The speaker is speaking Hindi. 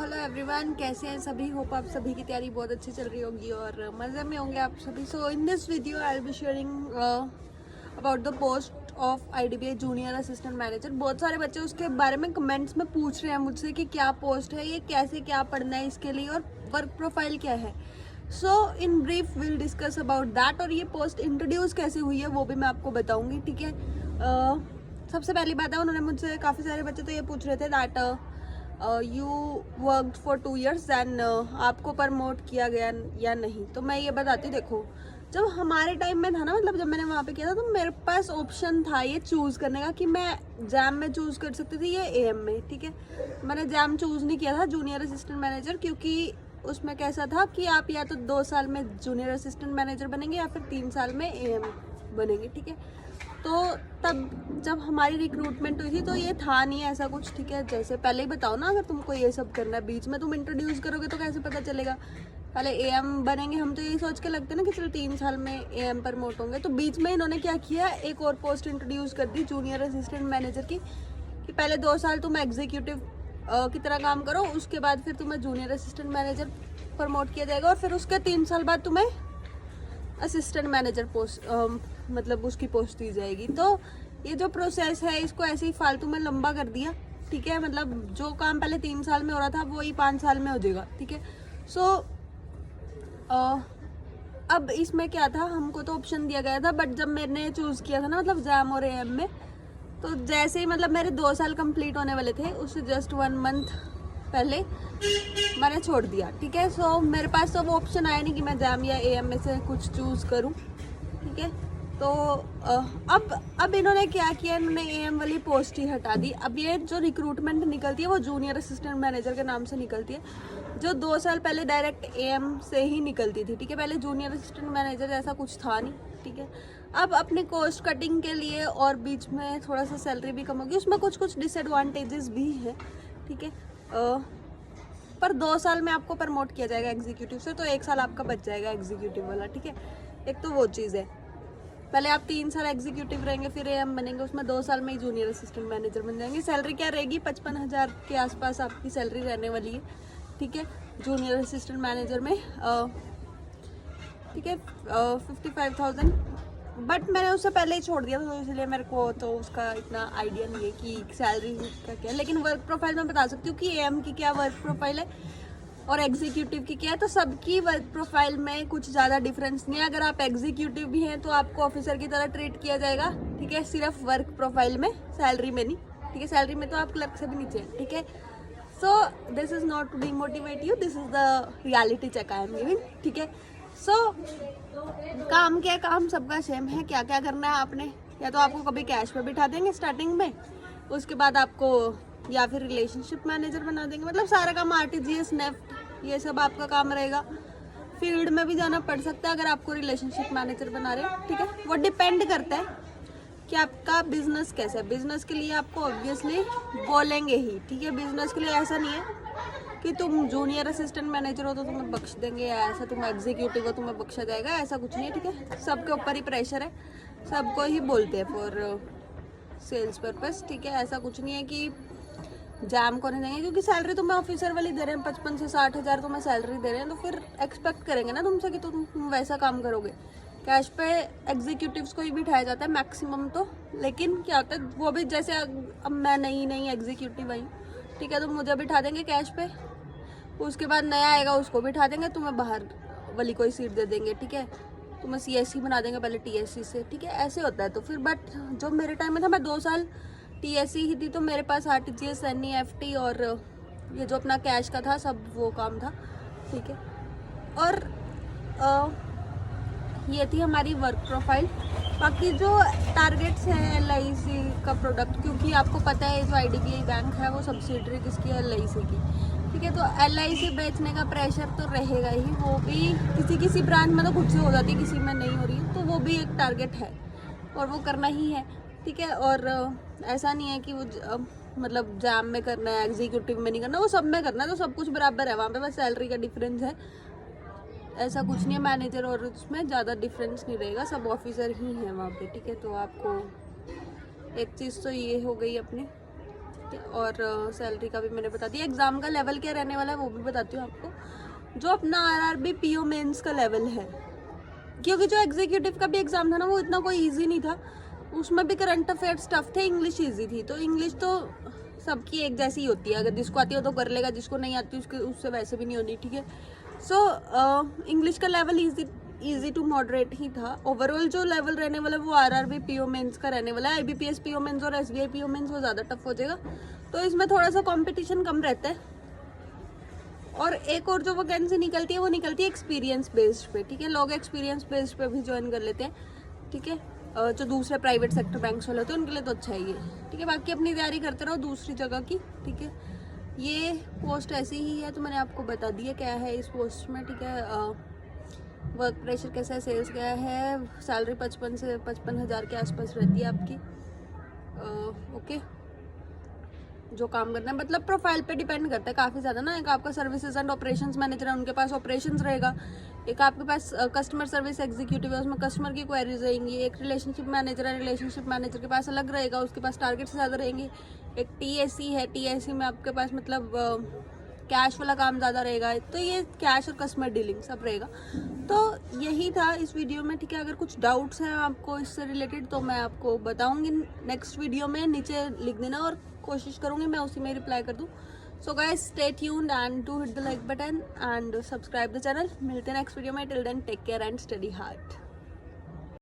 हेलो एवरीवन, कैसे हैं सभी। होप आप सभी की तैयारी बहुत अच्छी चल रही होगी और मज़े में होंगे आप सभी। So in this video I will be sharing about the post of IDBI junior assistant manager. बहुत सारे बच्चे उसके बारे में कमेंट्स में पूछ रहे हैं मुझसे कि क्या पोस्ट है, ये कैसे क्या पढ़ना है इसके लिए और वर्क प्रोफाइल क्या है। So in brief will discuss about that और ये पोस्ट इंट्रोड्यूस कैसे हुई है वो भी मैं आपको बताऊंगी, ठीक है। सबसे पहली बात है, उन्होंने मुझसे काफ़ी सारे बच्चे तो ये पूछ रहे थे that you worked for 2 years and आपको प्रमोट किया गया या नहीं। तो मैं ये बताती हूँ, देखो जब हमारे टाइम में था ना, मतलब जब मैंने वहाँ पे किया था तो मेरे पास ऑप्शन था ये चूज़ करने का कि मैं जैम में चूज़ कर सकती थी या AM में, ठीक है। मैंने जैम चूज़ नहीं किया था जूनियर असिस्टेंट मैनेजर, क्योंकि उसमें कैसा था कि आप या तो 2 साल में जूनियर असिस्टेंट मैनेजर बनेंगे या फिर 3 साल में AM बनेंगे, ठीक है। तो तब जब हमारी रिक्रूटमेंट हुई थी तो ये था नहीं ऐसा कुछ, ठीक है। जैसे पहले ही बताओ ना, अगर तुमको ये सब करना है, बीच में तुम इंट्रोड्यूस करोगे तो कैसे पता चलेगा। पहले AM बनेंगे, हम तो यही सोच के लगते ना कि चलो 3 साल में AM प्रमोट होंगे। तो बीच में इन्होंने क्या किया, एक और पोस्ट इंट्रोड्यूस कर दी जूनियर असिस्टेंट मैनेजर की, कि पहले 2 साल तुम एग्जीक्यूटिव की तरह काम करो, उसके बाद फिर तुम्हें जूनियर असिस्टेंट मैनेजर प्रमोट किया जाएगा और फिर उसके 3 साल बाद तुम्हें असिस्टेंट मैनेजर पोस्ट मतलब उसकी पोस्ट दी जाएगी। तो ये जो प्रोसेस है इसको ऐसे ही फालतू में लंबा कर दिया, ठीक है। मतलब जो काम पहले 3 साल में हो रहा था वो ही 5 साल में हो जाएगा, ठीक है। सो अब इसमें क्या था, हमको तो ऑप्शन दिया गया था, बट जब मैंने चूज़ किया था ना, मतलब जैम और AM में, तो जैसे ही मतलब मेरे 2 साल कंप्लीट होने वाले थे उससे जस्ट 1 month पहले मैंने छोड़ दिया, ठीक है। सो मेरे पास तो वो ऑप्शन आया नहीं कि मैं जैम या AM में से कुछ चूज़ करूं, ठीक है। तो अब इन्होंने क्या किया, इन्होंने AM वाली पोस्ट ही हटा दी। अब ये जो रिक्रूटमेंट निकलती है वो जूनियर असिस्टेंट मैनेजर के नाम से निकलती है, जो 2 साल पहले डायरेक्ट AM से ही निकलती थी, ठीक है। पहले जूनियर असिस्टेंट मैनेजर ऐसा कुछ था नहीं, ठीक है। अब अपने कॉस्ट कटिंग के लिए और बीच में थोड़ा सा सैलरी भी कम होगी, उसमें कुछ डिसएडवांटेजेस भी हैं, ठीक है। पर 2 साल में आपको प्रमोट किया जाएगा एग्जीक्यूटिव से, तो 1 साल आपका बच जाएगा एग्जीक्यूटिव वाला, ठीक है। एक तो वो चीज़ है, पहले आप 3 साल एग्जीक्यूटिव रहेंगे फिर AM बनेंगे, उसमें 2 साल में ही जूनियर असिस्टेंट मैनेजर बन जाएंगे। सैलरी क्या रहेगी, 55,000 के आसपास आपकी सैलरी रहने वाली है, ठीक है, जूनियर असिस्टेंट मैनेजर में, ठीक है। 55,000, बट मैंने उससे पहले ही छोड़ दिया था, तो इसलिए मेरे को तो उसका इतना आइडिया नहीं है कि सैलरी का क्या है। लेकिन वर्क प्रोफाइल मैं बता सकती हूँ कि AM की क्या वर्क प्रोफाइल है और एग्जीक्यूटिव की क्या है। तो सबकी वर्क प्रोफाइल में कुछ ज़्यादा डिफरेंस नहीं है। अगर आप एग्जीक्यूटिव भी हैं तो आपको ऑफिसर की तरह ट्रीट किया जाएगा, ठीक है, सिर्फ वर्क प्रोफाइल में, सैलरी में नहीं, ठीक है। सैलरी में तो आप क्लर्क से भी नीचे हैं, ठीक है। So this is not to demotivate you, this is the reality check I am giving, ठीक है। सो काम क्या, काम सबका सेम है। क्या क्या करना है आपने, या तो आपको कभी कैश पे बिठा देंगे स्टार्टिंग में, उसके बाद आपको या फिर रिलेशनशिप मैनेजर बना देंगे, मतलब सारा काम RTGS नेफ्ट ये सब आपका काम रहेगा। फील्ड में भी जाना पड़ सकता है अगर आपको रिलेशनशिप मैनेजर बना रहे हैं, ठीक है। वो डिपेंड करता है कि आपका बिजनेस कैसा है। बिजनेस के लिए आपको ऑब्वियसली बोलेंगे ही, ठीक है। बिजनेस के लिए ऐसा नहीं है कि तुम जूनियर असिस्टेंट मैनेजर हो तो तुम्हें बख्श देंगे, या ऐसा तुम एग्जीक्यूटिव हो तुम्हें बख्शा जाएगा, ऐसा कुछ नहीं है, ठीक है। सबके ऊपर ही प्रेशर है, सबको ही बोलते हैं फॉर सेल्स पर्पस, ठीक है। ऐसा कुछ नहीं है कि जैम को नहीं देंगे, क्योंकि सैलरी तुम्हें ऑफिसर वाली दे रहे हैं, 55 से 60,000 तुम्हें सैलरी दे रहे हैं, तो फिर एक्सपेक्ट करेंगे ना तुमसे कि तुम वैसा काम करोगे। कैश पे एग्जीक्यूटिव्स को ही बिठाया जाता है मैक्सिमम तो, लेकिन क्या होता है वो भी, जैसे अब मैं नई एग्जीक्यूटिव आई, ठीक है, तो मुझे बिठा देंगे कैश पे, उसके बाद नया आएगा उसको बिठा देंगे, तुम्हें बाहर वाली कोई सीट दे देंगे, ठीक है। तुम्हें CSC बना देंगे पहले TSC से, ठीक है, ऐसे होता है। तो फिर बट जो मेरे टाइम में था, मैं 2 साल TSC ही थी, तो मेरे पास RTGS NEFT और ये जो अपना कैश का था सब वो काम था, ठीक है। और ये थी हमारी वर्क प्रोफाइल। बाकी जो टारगेट्स हैं LIC का प्रोडक्ट, क्योंकि आपको पता है जो IDBI बैंक है वो सब्सिडरी किसकी है, LIC की, ठीक है। तो LIC बेचने का प्रेशर तो रहेगा ही, वो भी किसी ब्रांच में तो खुद से हो जाती है, किसी में नहीं हो रही है, तो वो भी एक टारगेट है और वो करना ही है, ठीक है। और ऐसा नहीं है कि वो मतलब जैम में करना है एग्जीक्यूटिव में नहीं करना, वो सब में करना है, तो सब कुछ बराबर है वहाँ पे, बस सैलरी का डिफरेंस है, ऐसा कुछ नहीं है। मैनेजर और उसमें ज़्यादा डिफरेंस नहीं रहेगा, सब ऑफिसर ही हैं वहाँ पे, ठीक है। तो आपको एक चीज़ तो ये हो गई अपनी, ठीक है। और सैलरी का भी मैंने बता दिया, एग्ज़ाम का लेवल क्या रहने वाला है वो भी बताती हूँ आपको, जो अपना RRB PO मेंस का लेवल है। क्योंकि जो एग्जीक्यूटिव का भी एग्ज़ाम था ना वो इतना कोई ईजी नहीं था, उसमें भी करंट अफेयर्स टफ थे, इंग्लिश ईजी थी। तो इंग्लिश तो सबकी एक जैसी ही होती है, अगर जिसको आती है तो कर लेगा, जिसको नहीं आती उससे वैसे भी नहीं होनी, ठीक है। सो इंग्लिश का लेवल ईजी टू मॉडरेट ही था। ओवरऑल जो लेवल रहने वाला है वो RRB PO मेंस का रहने वाला है। IBPS PO मेंस और SBI PO मेंस वो ज़्यादा टफ हो जाएगा, तो इसमें थोड़ा सा कंपटीशन कम रहता है। और एक और जो वैकेंसी निकलती है वो निकलती है एक्सपीरियंस बेस्ड पे, ठीक है। लोग एक्सपीरियंस बेस्ड पे भी ज्वाइन कर लेते हैं, ठीक है। जो दूसरे प्राइवेट सेक्टर बैंक्स वाले होते हैं उनके लिए तो अच्छा है ये, ठीक है। बाकी अपनी तैयारी करते रहो दूसरी जगह की, ठीक है। ये पोस्ट ऐसी ही है तो मैंने आपको बता दिया क्या है इस पोस्ट में, ठीक है। वर्क प्रेशर कैसा है, सेल्स क्या है, सैलरी 55 से 55,000 के आसपास रहती है आपकी। ओके, जो काम करना है मतलब प्रोफाइल पे डिपेंड करता है काफ़ी ज़्यादा ना। एक आपका सर्विसेज एंड ऑपरेशंस मैनेजर है, उनके पास ऑपरेशंस रहेगा। एक आपके पास कस्टमर सर्विस एग्जीक्यूटिव है, उसमें कस्टमर की क्वेरीज रहेंगी। एक रिलेशनशिप मैनेजर है, रिलेशनशिप मैनेजर के पास अलग रहेगा, उसके पास टारगेट्स ज़्यादा रहेंगे। एक TSC है, TSC में आपके पास मतलब कैश वाला काम ज़्यादा रहेगा। तो ये कैश और कस्टमर डीलिंग सब रहेगा। तो यही था इस वीडियो में, ठीक है। अगर कुछ डाउट्स हैं आपको इससे रिलेटेड तो मैं आपको बताऊंगी नेक्स्ट वीडियो में, नीचे लिख देना और कोशिश करूंगी मैं उसी में रिप्लाई कर दूं। So guys stay tuned and do hit the like button and subscribe the channel. मिलते हैं नेक्स्ट वीडियो में, till then take care and study hard.